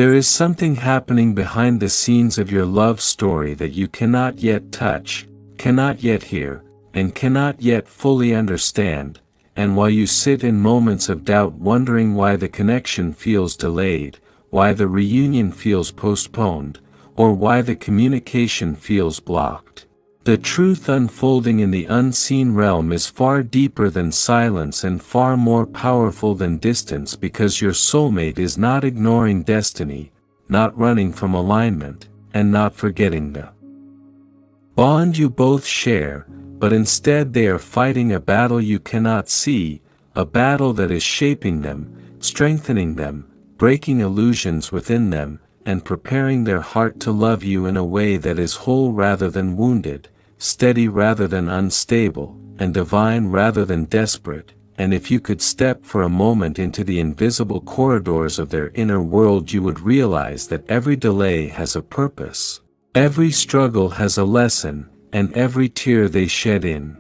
There is something happening behind the scenes of your love story that you cannot yet touch, cannot yet hear, and cannot yet fully understand, and while you sit in moments of doubt wondering why the connection feels delayed, why the reunion feels postponed, or why the communication feels blocked, the truth unfolding in the unseen realm is far deeper than silence and far more powerful than distance, because your soulmate is not ignoring destiny, not running from alignment, and not forgetting the bond you both share, but instead they are fighting a battle you cannot see, a battle that is shaping them, strengthening them, breaking illusions within them, and preparing their heart to love you in a way that is whole rather than wounded, steady rather than unstable, and divine rather than desperate. And if you could step for a moment into the invisible corridors of their inner world, you would realize that every delay has a purpose, every struggle has a lesson, and every tear they shed in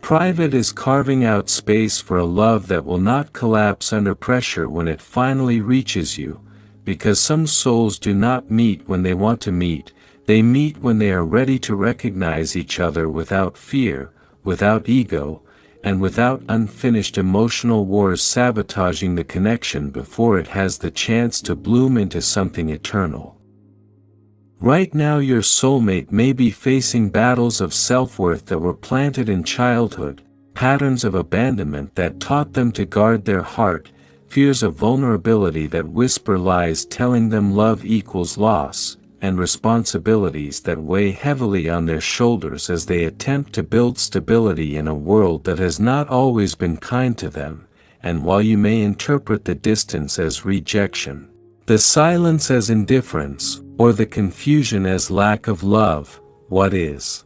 private is carving out space for a love that will not collapse under pressure when it finally reaches you, because some souls do not meet when they want to meet, they meet when they are ready to recognize each other without fear, without ego, and without unfinished emotional wars sabotaging the connection before it has the chance to bloom into something eternal. Right now your soulmate may be facing battles of self-worth that were planted in childhood, patterns of abandonment that taught them to guard their heart, fears of vulnerability that whisper lies telling them love equals loss, and responsibilities that weigh heavily on their shoulders as they attempt to build stability in a world that has not always been kind to them. And while you may interpret the distance as rejection, the silence as indifference, or the confusion as lack of love, what is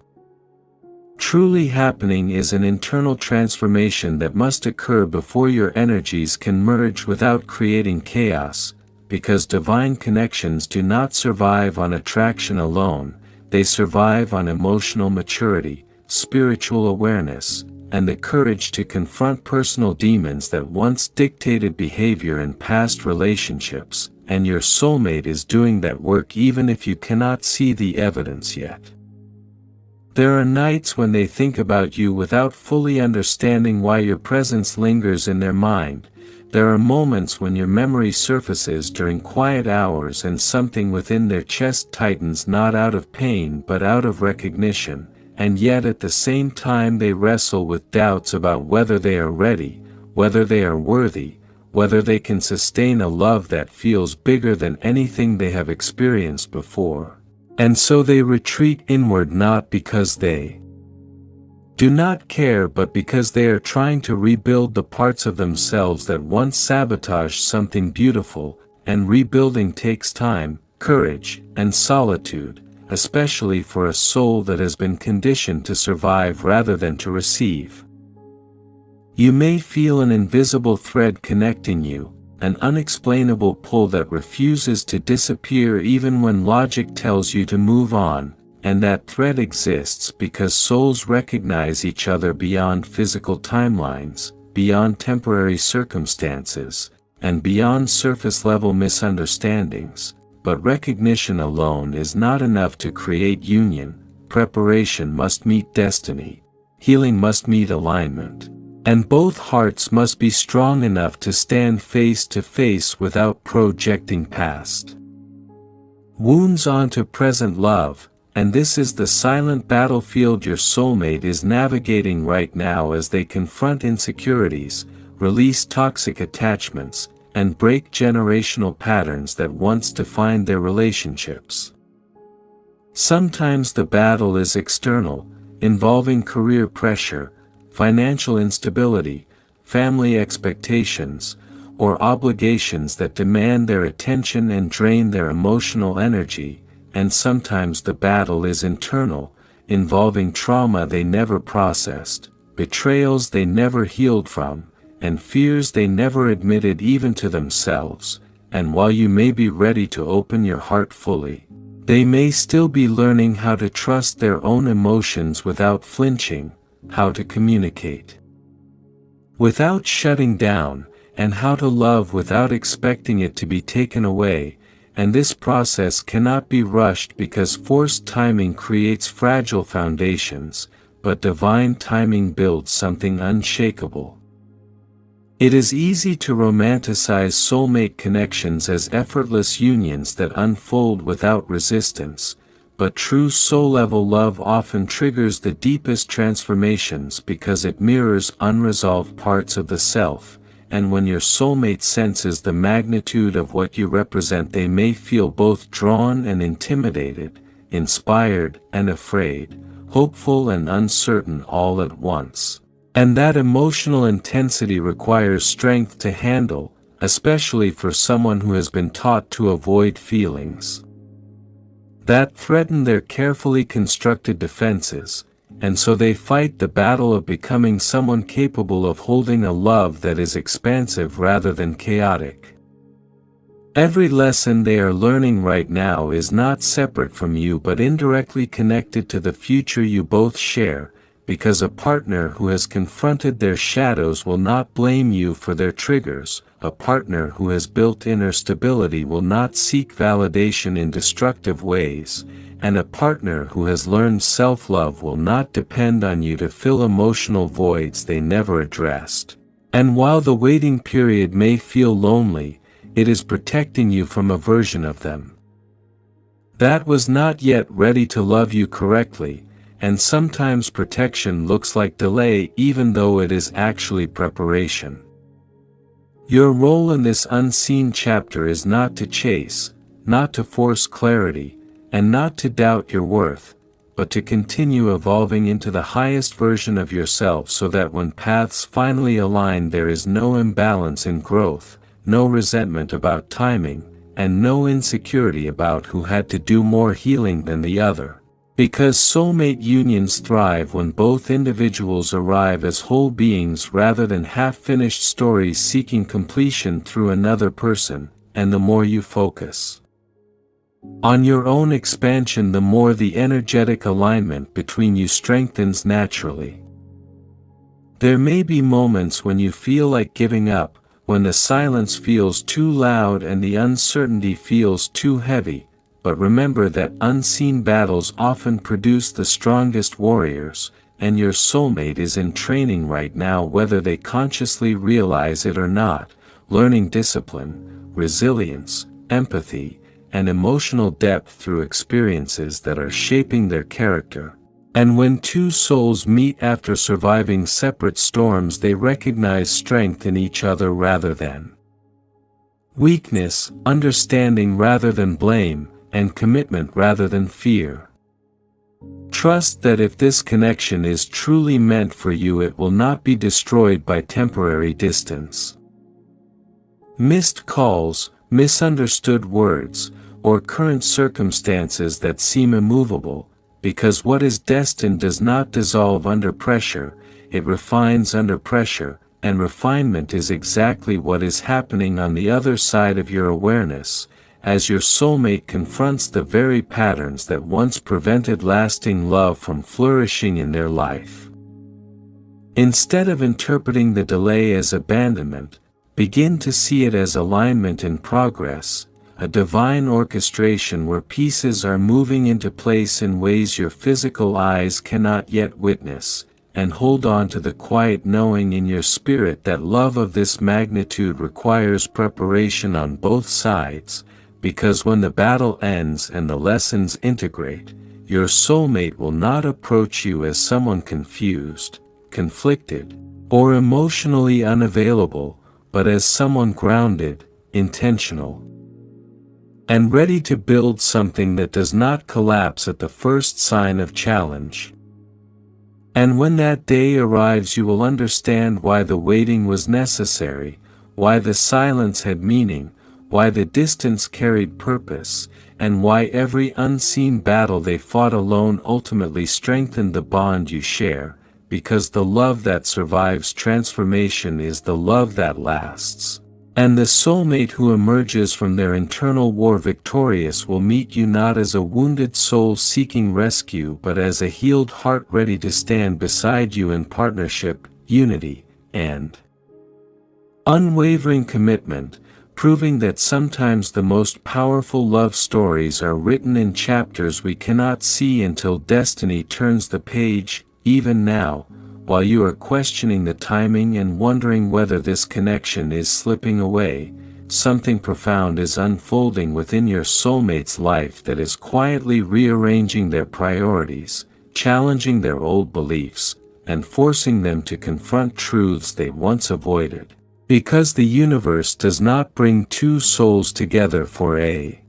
truly happening is an internal transformation that must occur before your energies can merge without creating chaos, because divine connections do not survive on attraction alone, they survive on emotional maturity, spiritual awareness, and the courage to confront personal demons that once dictated behavior in past relationships. And your soulmate is doing that work even if you cannot see the evidence yet. There are nights when they think about you without fully understanding why your presence lingers in their mind. There are moments when your memory surfaces during quiet hours and something within their chest tightens, not out of pain but out of recognition, and yet at the same time they wrestle with doubts about whether they are ready, whether they are worthy, whether they can sustain a love that feels bigger than anything they have experienced before. And so they retreat inward, not because they do not care but because they are trying to rebuild the parts of themselves that once sabotaged something beautiful, and rebuilding takes time, courage, and solitude, especially for a soul that has been conditioned to survive rather than to receive. You may feel an invisible thread connecting you, an unexplainable pull that refuses to disappear even when logic tells you to move on, and that thread exists because souls recognize each other beyond physical timelines, beyond temporary circumstances, and beyond surface-level misunderstandings. But recognition alone is not enough to create union. Preparation must meet destiny. Healing must meet alignment. And both hearts must be strong enough to stand face to face without projecting past wounds onto present love, and this is the silent battlefield your soulmate is navigating right now as they confront insecurities, release toxic attachments, and break generational patterns that once defined their relationships. Sometimes the battle is external, involving career pressure, financial instability, family expectations, or obligations that demand their attention and drain their emotional energy, and sometimes the battle is internal, involving trauma they never processed, betrayals they never healed from, and fears they never admitted even to themselves. And while you may be ready to open your heart fully, they may still be learning how to trust their own emotions without flinching, how to communicate without shutting down, and how to love without expecting it to be taken away, and this process cannot be rushed because forced timing creates fragile foundations, but divine timing builds something unshakable. It is easy to romanticize soulmate connections as effortless unions that unfold without resistance, but true soul-level love often triggers the deepest transformations because it mirrors unresolved parts of the self, and when your soulmate senses the magnitude of what you represent, they may feel both drawn and intimidated, inspired and afraid, hopeful and uncertain all at once. And that emotional intensity requires strength to handle, especially for someone who has been taught to avoid feelings that threaten their carefully constructed defenses, and so they fight the battle of becoming someone capable of holding a love that is expansive rather than chaotic. Every lesson they are learning right now is not separate from you but indirectly connected to the future you both share, because a partner who has confronted their shadows will not blame you for their triggers, a partner who has built inner stability will not seek validation in destructive ways, and a partner who has learned self-love will not depend on you to fill emotional voids they never addressed. And while the waiting period may feel lonely, it is protecting you from a version of them that was not yet ready to love you correctly, and sometimes protection looks like delay even though it is actually preparation. Your role in this unseen chapter is not to chase, not to force clarity, and not to doubt your worth, but to continue evolving into the highest version of yourself so that when paths finally align there is no imbalance in growth, no resentment about timing, and no insecurity about who had to do more healing than the other. Because soulmate unions thrive when both individuals arrive as whole beings rather than half-finished stories seeking completion through another person, and the more you focus on your own expansion, the more the energetic alignment between you strengthens naturally. There may be moments when you feel like giving up, when the silence feels too loud and the uncertainty feels too heavy, but remember that unseen battles often produce the strongest warriors, and your soulmate is in training right now whether they consciously realize it or not, learning discipline, resilience, empathy, and emotional depth through experiences that are shaping their character. And when two souls meet after surviving separate storms, they recognize strength in each other rather than weakness, understanding rather than blame, and commitment rather than fear. Trust that if this connection is truly meant for you, it will not be destroyed by temporary distance, missed calls, misunderstood words, or current circumstances that seem immovable, because what is destined does not dissolve under pressure, it refines under pressure, and refinement is exactly what is happening on the other side of your awareness, as your soulmate confronts the very patterns that once prevented lasting love from flourishing in their life. Instead of interpreting the delay as abandonment, begin to see it as alignment in progress, a divine orchestration where pieces are moving into place in ways your physical eyes cannot yet witness, and hold on to the quiet knowing in your spirit that love of this magnitude requires preparation on both sides, because when the battle ends and the lessons integrate, your soulmate will not approach you as someone confused, conflicted, or emotionally unavailable, but as someone grounded, intentional, and ready to build something that does not collapse at the first sign of challenge. And when that day arrives, you will understand why the waiting was necessary, why the silence had meaning, why the distance carried purpose, and why every unseen battle they fought alone ultimately strengthened the bond you share, because the love that survives transformation is the love that lasts. And the soulmate who emerges from their internal war victorious will meet you not as a wounded soul seeking rescue but as a healed heart ready to stand beside you in partnership, unity, and Unwavering commitment, proving that sometimes the most powerful love stories are written in chapters we cannot see until destiny turns the page. Even now, while you are questioning the timing and wondering whether this connection is slipping away, something profound is unfolding within your soulmate's life that is quietly rearranging their priorities, challenging their old beliefs, and forcing them to confront truths they once avoided. Because the universe does not bring two souls together for a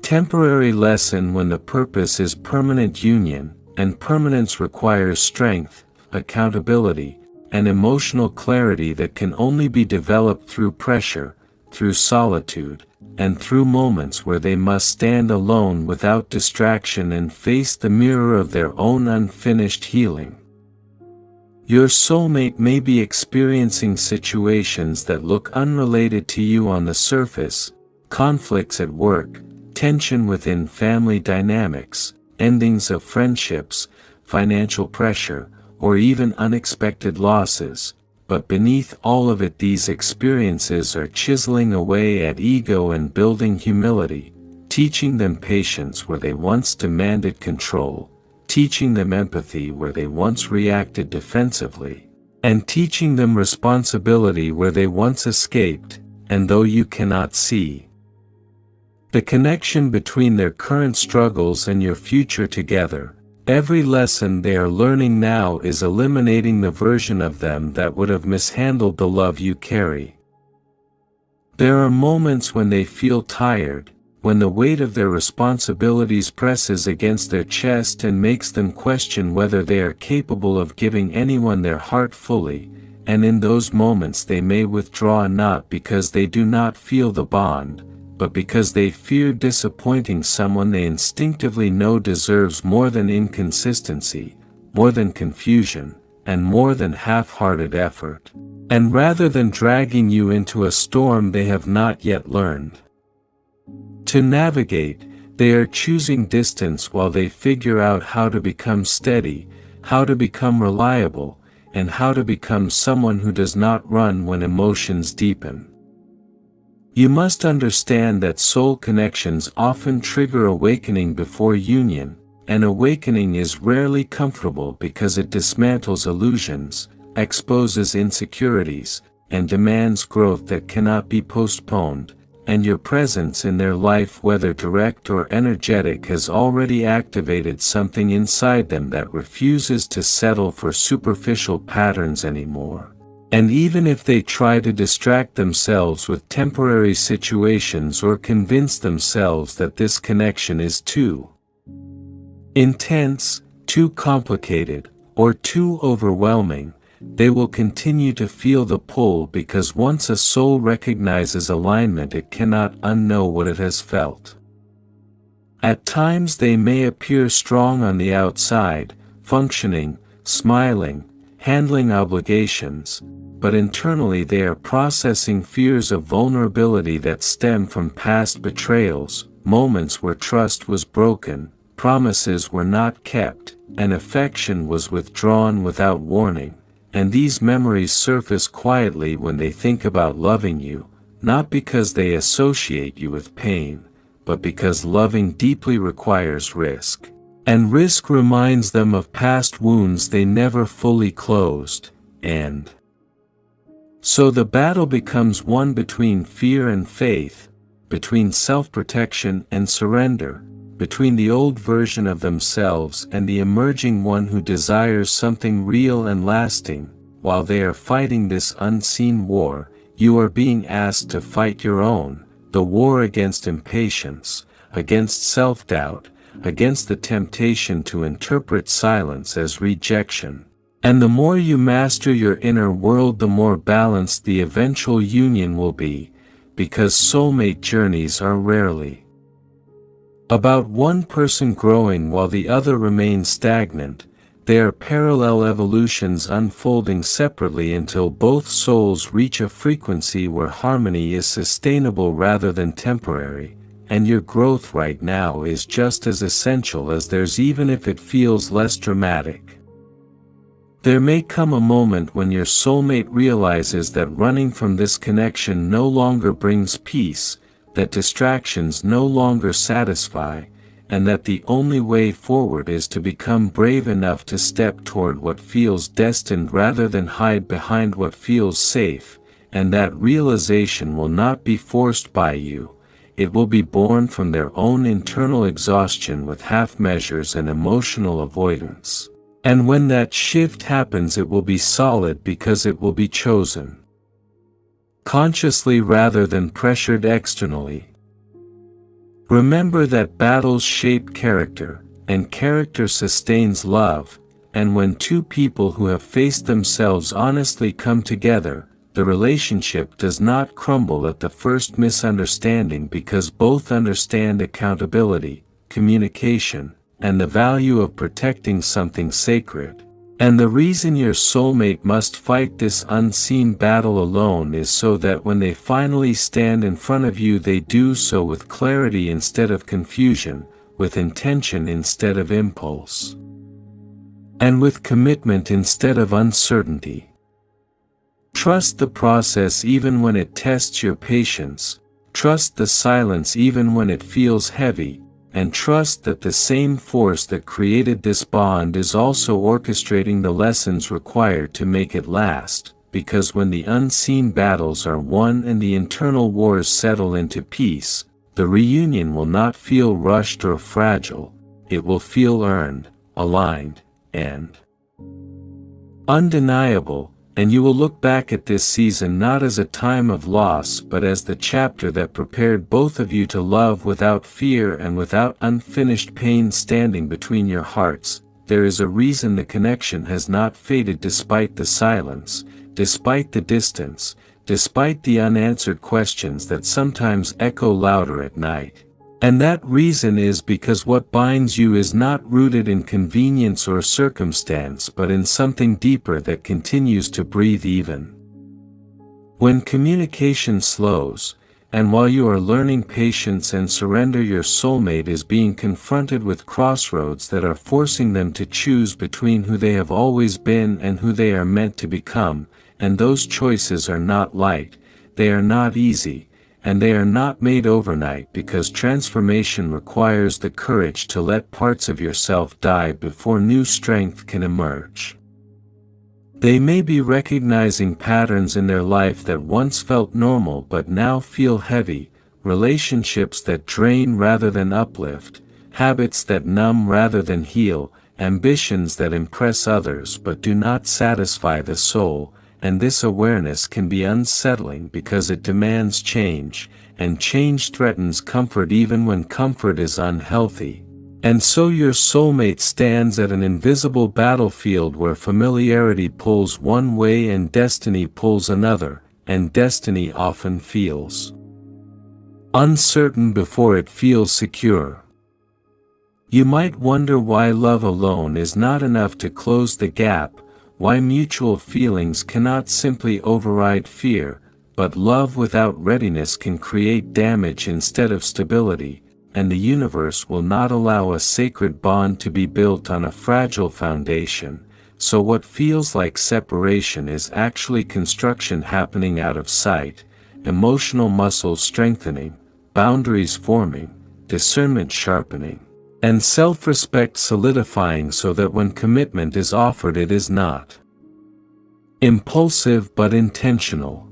temporary lesson when the purpose is permanent union, and permanence requires strength, accountability, and emotional clarity that can only be developed through pressure, through solitude, and through moments where they must stand alone without distraction and face the mirror of their own unfinished healing. Your soulmate may be experiencing situations that look unrelated to you on the surface: conflicts at work, tension within family dynamics, endings of friendships, financial pressure, or even unexpected losses. But beneath all of it, these experiences are chiseling away at ego and building humility, teaching them patience where they once demanded control, teaching them empathy where they once reacted defensively, and teaching them responsibility where they once escaped. And though you cannot see the connection between their current struggles and your future together, every lesson they are learning now is eliminating the version of them that would have mishandled the love you carry. There are moments when they feel tired, when the weight of their responsibilities presses against their chest and makes them question whether they are capable of giving anyone their heart fully, and in those moments they may withdraw, not because they do not feel the bond, but because they fear disappointing someone they instinctively know deserves more than inconsistency, more than confusion, and more than half-hearted effort. And rather than dragging you into a storm they have not yet learned to navigate, they are choosing distance while they figure out how to become steady, how to become reliable, and how to become someone who does not run when emotions deepen. You must understand that soul connections often trigger awakening before union, and awakening is rarely comfortable because it dismantles illusions, exposes insecurities, and demands growth that cannot be postponed. And your presence in their life, whether direct or energetic, has already activated something inside them that refuses to settle for superficial patterns anymore. And even if they try to distract themselves with temporary situations or convince themselves that this connection is too intense, too complicated, or too overwhelming, they will continue to feel the pull, because once a soul recognizes alignment it cannot unknow what it has felt. At times they may appear strong on the outside, functioning, smiling, handling obligations, but internally they are processing fears of vulnerability that stem from past betrayals, moments where trust was broken, promises were not kept, and affection was withdrawn without warning. And these memories surface quietly when they think about loving you, not because they associate you with pain, but because loving deeply requires risk. And risk reminds them of past wounds they never fully closed, and so the battle becomes one between fear and faith, between self-protection and surrender, between the old version of themselves and the emerging one who desires something real and lasting. While they are fighting this unseen war, you are being asked to fight your own, the war against impatience, against self-doubt, against the temptation to interpret silence as rejection. And the more you master your inner world, the more balanced the eventual union will be, because soulmate journeys are rarely about one person growing while the other remains stagnant. They are parallel evolutions unfolding separately until both souls reach a frequency where harmony is sustainable rather than temporary, and your growth right now is just as essential as theirs, even if it feels less dramatic. There may come a moment when your soulmate realizes that running from this connection no longer brings peace, that distractions no longer satisfy, and that the only way forward is to become brave enough to step toward what feels destined rather than hide behind what feels safe, and that realization will not be forced by you, it will be born from their own internal exhaustion with half measures and emotional avoidance. And when that shift happens, it will be solid because it will be chosen consciously rather than pressured externally. Remember that battles shape character, and character sustains love, and when two people who have faced themselves honestly come together, the relationship does not crumble at the first misunderstanding because both understand accountability, communication, and the value of protecting something sacred. And the reason your soulmate must fight this unseen battle alone is so that when they finally stand in front of you, they do so with clarity instead of confusion, with intention instead of impulse, and with commitment instead of uncertainty. Trust the process even when it tests your patience, trust the silence even when it feels heavy, and trust that the same force that created this bond is also orchestrating the lessons required to make it last, because when the unseen battles are won and the internal wars settle into peace, the reunion will not feel rushed or fragile, it will feel earned, aligned, and undeniable. And you will look back at this season not as a time of loss but as the chapter that prepared both of you to love without fear and without unfinished pain standing between your hearts. There is a reason the connection has not faded despite the silence, despite the distance, despite the unanswered questions that sometimes echo louder at night. And that reason is because what binds you is not rooted in convenience or circumstance but in something deeper that continues to breathe even when communication slows, and while you are learning patience and surrender, your soulmate is being confronted with crossroads that are forcing them to choose between who they have always been and who they are meant to become, and those choices are not light, they are not easy, and they are not made overnight because transformation requires the courage to let parts of yourself die before new strength can emerge. They may be recognizing patterns in their life that once felt normal but now feel heavy, relationships that drain rather than uplift, habits that numb rather than heal, ambitions that impress others but do not satisfy the soul. And this awareness can be unsettling because it demands change, and change threatens comfort even when comfort is unhealthy. And so your soulmate stands at an invisible battlefield where familiarity pulls one way and destiny pulls another, and destiny often feels uncertain before it feels secure. You might wonder why love alone is not enough to close the gap, why mutual feelings cannot simply override fear, but love without readiness can create damage instead of stability, and the universe will not allow a sacred bond to be built on a fragile foundation, so what feels like separation is actually construction happening out of sight, emotional muscles strengthening, boundaries forming, discernment sharpening, and self-respect solidifying so that when commitment is offered it is not impulsive but intentional.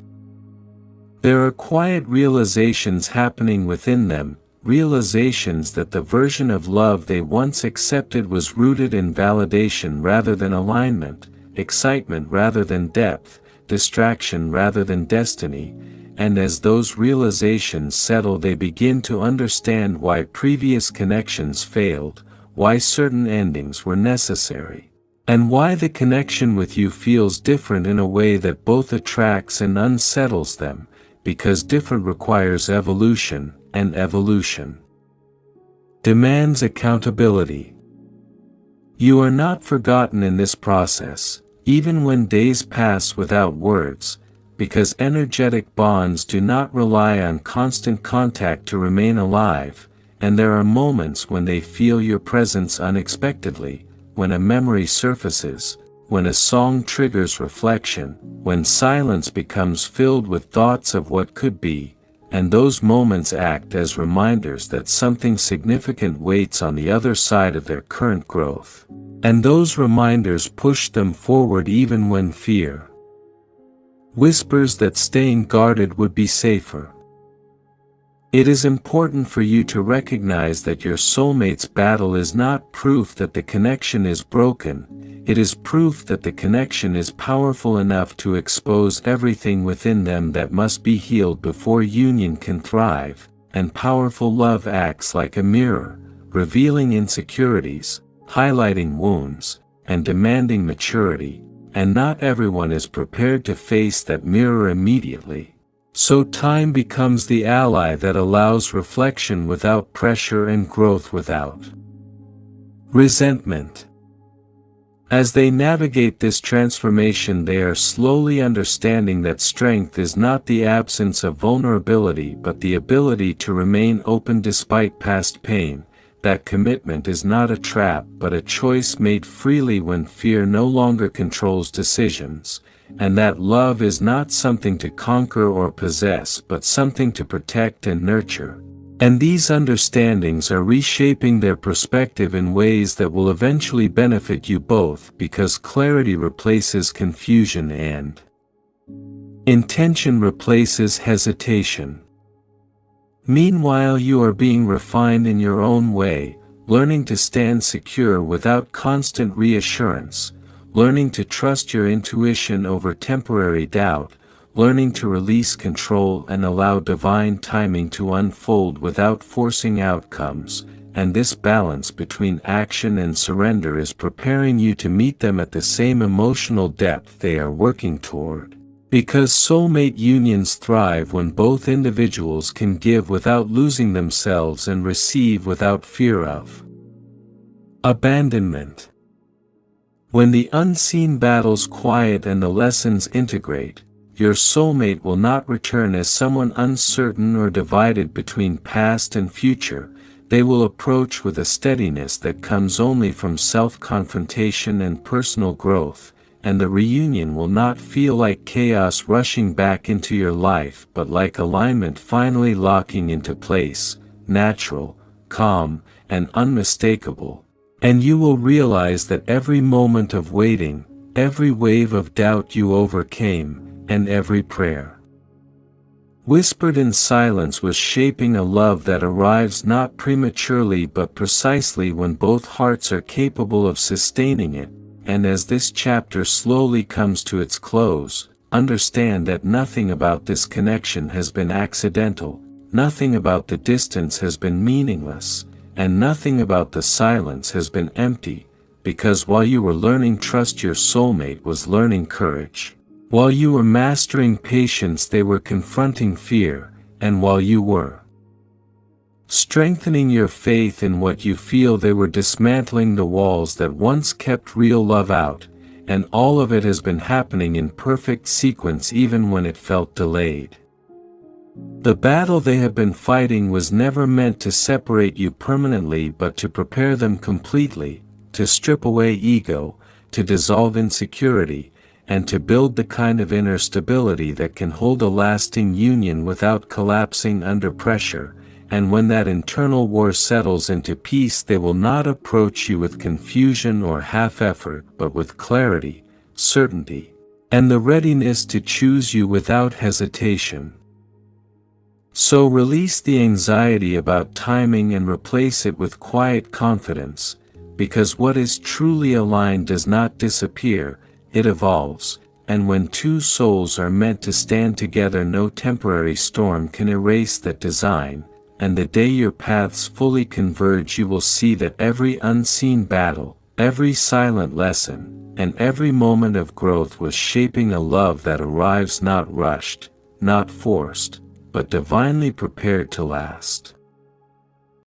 There are quiet realizations happening within them, realizations that the version of love they once accepted was rooted in validation rather than alignment, excitement rather than depth, distraction rather than destiny. And as those realizations settle, they begin to understand why previous connections failed, why certain endings were necessary, and why the connection with you feels different in a way that both attracts and unsettles them, because different requires evolution, and evolution demands accountability. You are not forgotten in this process, even when days pass without words, because energetic bonds do not rely on constant contact to remain alive, and there are moments when they feel your presence unexpectedly, when a memory surfaces, when a song triggers reflection, when silence becomes filled with thoughts of what could be, and those moments act as reminders that something significant waits on the other side of their current growth. And those reminders push them forward even when fear whispers that staying guarded would be safer. It is important for you to recognize that your soulmate's battle is not proof that the connection is broken, it is proof that the connection is powerful enough to expose everything within them that must be healed before union can thrive, and powerful love acts like a mirror, revealing insecurities, highlighting wounds, and demanding maturity, and not everyone is prepared to face that mirror immediately. So time becomes the ally that allows reflection without pressure and growth without resentment. As they navigate this transformation, they are slowly understanding that strength is not the absence of vulnerability but the ability to remain open despite past pain, that commitment is not a trap but a choice made freely when fear no longer controls decisions, and that love is not something to conquer or possess but something to protect and nurture. And these understandings are reshaping their perspective in ways that will eventually benefit you both, because clarity replaces confusion and intention replaces hesitation. Meanwhile, you are being refined in your own way, learning to stand secure without constant reassurance, learning to trust your intuition over temporary doubt, learning to release control and allow divine timing to unfold without forcing outcomes, and this balance between action and surrender is preparing you to meet them at the same emotional depth they are working toward. Because soulmate unions thrive when both individuals can give without losing themselves and receive without fear of abandonment. When the unseen battles quiet and the lessons integrate, your soulmate will not return as someone uncertain or divided between past and future. They will approach with a steadiness that comes only from self-confrontation and personal growth, and the reunion will not feel like chaos rushing back into your life but like alignment finally locking into place, natural, calm, and unmistakable. And you will realize that every moment of waiting, every wave of doubt you overcame, and every prayer whispered in silence was shaping a love that arrives not prematurely but precisely when both hearts are capable of sustaining it. And as this chapter slowly comes to its close, understand that nothing about this connection has been accidental, nothing about the distance has been meaningless, and nothing about the silence has been empty, because while you were learning trust, your soulmate was learning courage. While you were mastering patience, they were confronting fear, and while you were strengthening your faith in what you feel, they were dismantling the walls that once kept real love out, and all of it has been happening in perfect sequence even when it felt delayed. The battle they have been fighting was never meant to separate you permanently but to prepare them completely, to strip away ego, to dissolve insecurity, and to build the kind of inner stability that can hold a lasting union without collapsing under pressure. And when that internal war settles into peace, they will not approach you with confusion or half-effort but with clarity, certainty, and the readiness to choose you without hesitation. So release the anxiety about timing and replace it with quiet confidence, because what is truly aligned does not disappear, it evolves, and when two souls are meant to stand together, no temporary storm can erase that design. And the day your paths fully converge, you will see that every unseen battle, every silent lesson, and every moment of growth was shaping a love that arrives not rushed, not forced, but divinely prepared to last.